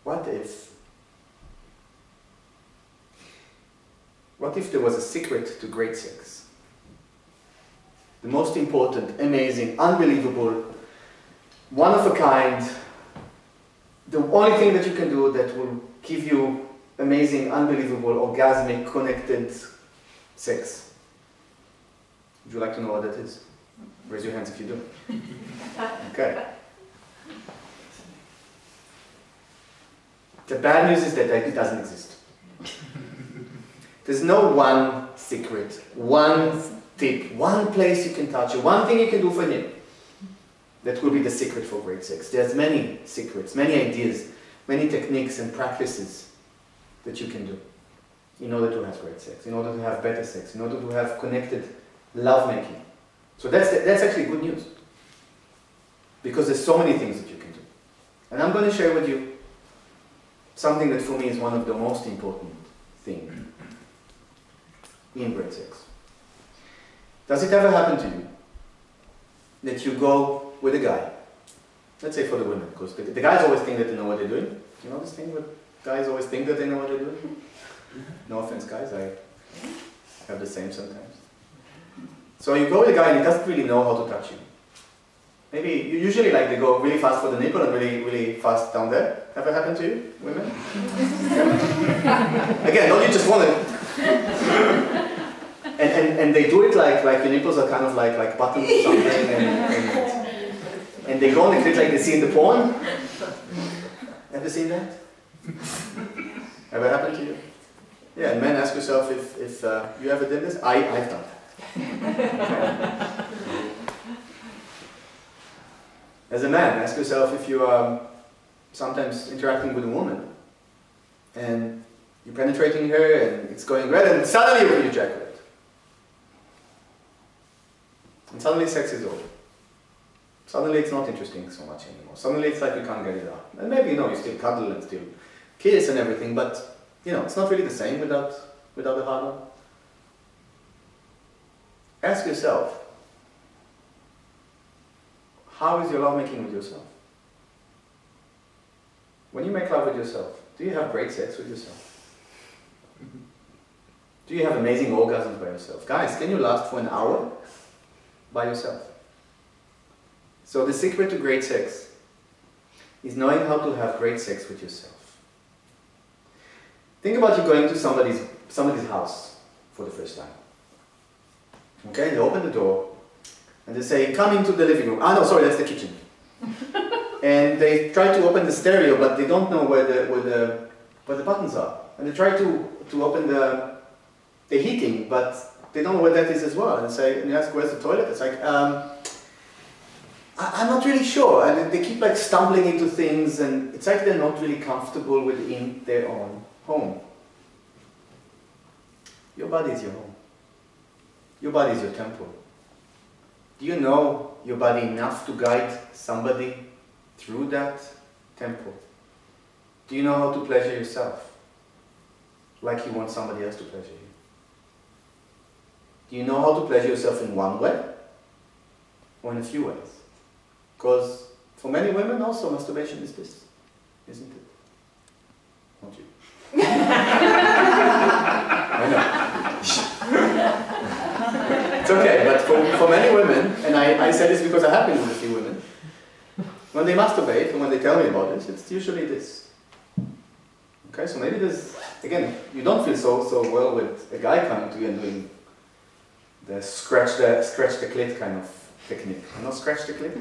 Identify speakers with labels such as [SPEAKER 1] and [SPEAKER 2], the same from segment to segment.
[SPEAKER 1] what if there was a secret to great sex? The most important, amazing, unbelievable, one of a kind, the only thing that you can do that will give you amazing, unbelievable, orgasmic, connected sex. Would you like to know what that is? Raise your hands if you do. Okay. The bad news is that it doesn't exist. There's no one secret, one tip, one place you can touch, one thing you can do for him. That will be the secret for great sex. There's many secrets, many ideas, many techniques and practices that you can do in order to have great sex, in order to have better sex, in order to have connected lovemaking. So that's actually good news. Because there's so many things that you can do. And I'm going to share with you something that for me is one of the most important things in great sex. Does it ever happen to you that you go with a guy, let's say for the women, because the guys always think that they know what they're doing. You know this thing where guys always think that they know what they're doing? No offense guys, I have the same sometimes. So you go with a guy and he doesn't really know how to touch you. Maybe, usually like they go really fast for the nipple and really, really fast down there. Ever happened to you, women? Again, don't you just want to... And they do it like your nipples are kind of like buttons or something and they go on the clit like they see in the porn. Ever seen that? Ever happened to you? Yeah, and men, ask yourself if you ever did this. I've done that. As a man, ask yourself if you are sometimes interacting with a woman and you're penetrating her and it's going red and suddenly you ejaculate. And suddenly sex is over. Suddenly it's not interesting so much anymore. Suddenly it's like you can't get it out. And maybe, you still cuddle and still kiss and everything, but, it's not really the same without the hard one. Ask yourself, how is your love making with yourself? When you make love with yourself, do you have great sex with yourself? Do you have amazing orgasms by yourself? Guys, can you last for an hour by yourself? So the secret to great sex is knowing how to have great sex with yourself. Think about you going to somebody's house for the first time. Okay, they open the door and they say, come into the living room. Ah no, sorry, that's the kitchen. And they try to open the stereo, but they don't know where the buttons are. And they try to open the heating, but they don't know where that is as well. And you ask, where's the toilet? It's like, I'm not really sure. And they keep like stumbling into things, and it's like they're not really comfortable within their own home. Your body is your home. Your body is your temple. Do you know your body enough to guide somebody through that temple? Do you know how to pleasure yourself like you want somebody else to pleasure you? Do you know how to pleasure yourself in one way or in a few ways? Because for many women also masturbation is this, isn't it? Not you. I know. It's okay, but for many women, and I say this because I have been with a few women, when they masturbate and when they tell me about this, it's usually this. Okay, so maybe there's, again, you don't feel so well with a guy coming to you and doing the scratch the clit kind of technique. You know, scratch the clit?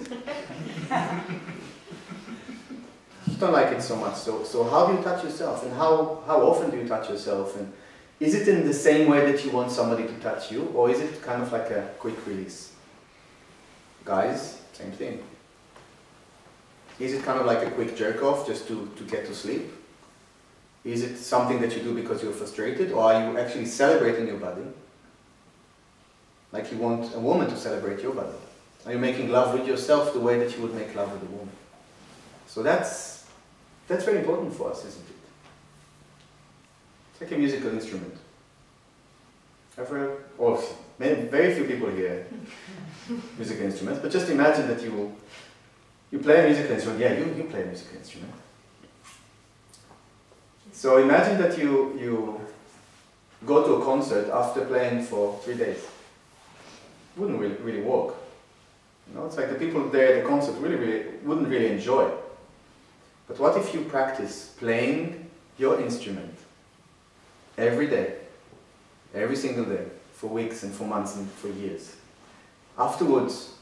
[SPEAKER 1] You don't like it so much. So how do you touch yourself? And how often do you touch yourself? And is it in the same way that you want somebody to touch you? Or is it kind of like a quick release? Guys, same thing. Is it kind of like a quick jerk off just to get to sleep? Is it something that you do because you're frustrated? Or are you actually celebrating your body? Like you want a woman to celebrate your body? Are you making love with yourself the way that you would make love with a woman? So that's very important for us, isn't it? It's like a musical instrument. Very few people here musical instruments, but just imagine that you play a musical instrument. Yeah, you play a musical instrument. So imagine that you go to a concert after playing for 3 days. Wouldn't really work. You know, it's like the people there at the concert wouldn't really enjoy. But what if you practice playing your instrument every day, every single day, for weeks and for months and for years? Afterwards,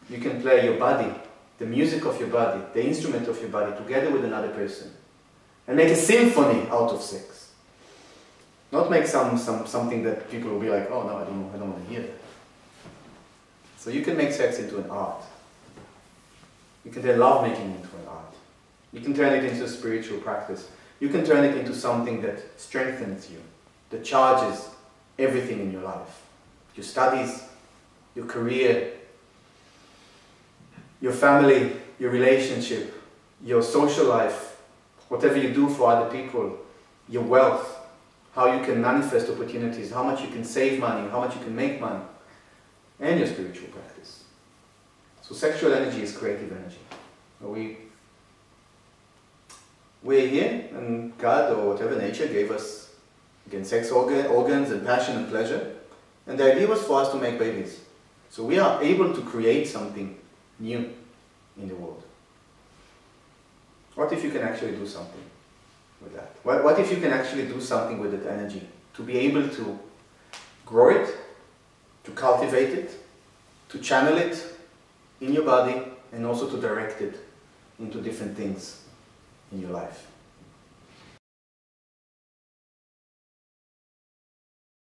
[SPEAKER 1] you can play your body, the music of your body, the instrument of your body, together with another person, and make a symphony out of sex. Not make something that people will be like, oh no, I don't want to hear that. So you can make sex into an art. You can turn lovemaking into an art. You can turn it into a spiritual practice. You can turn it into something that strengthens you, that charges everything in your life. Your studies, your career, your family, your relationship, your social life, whatever you do for other people, your wealth, how you can manifest opportunities, how much you can save money, how much you can make money, and your spiritual practice. So sexual energy is creative energy. We're here, and God or whatever nature gave us, again, sex organs and passion and pleasure, and the idea was for us to make babies. So we are able to create something new in the world. What if you can actually do something with that? What if you can actually do something with that energy? To be able to grow it, to cultivate it, to channel it in your body, and also to direct it into different things in your life.